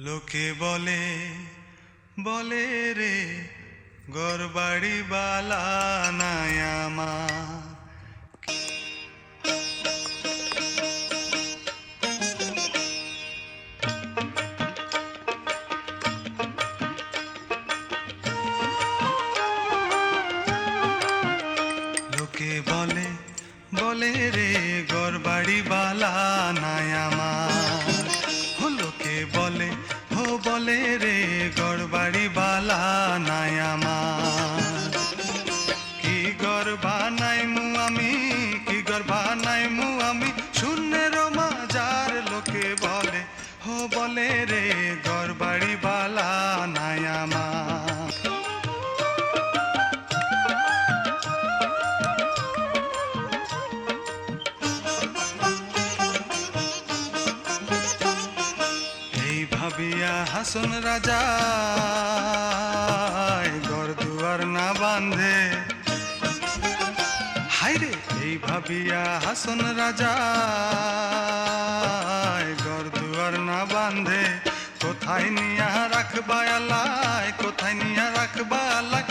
লোকে বলে বলে রে গড়বাড়ি বালা নাই আমার। লোকে বলে বলে রে গড়বাড়ি বালা নাই আমার। লোকে বলে বলে রে গড়বাড়ি বালা নাই আমার। কি গড়বা নাই মু আমি, কি গড়বা নাই মু আমি, শূন্যের মাজার। লোকে বলে বলে রে গড়বাড়ি বালা নাই আমার। ভাবিয়া হাসন রাজা ঘর দুয়ার না বাঁধে, হাইরে এই ভাবিয়া হাসন রাজা ঘর দুয়ার না বাঁধে। কোথায় নিয়া রাখবা আল্লাহ, কোথায় নিয়া রাখবা আল্লাহ,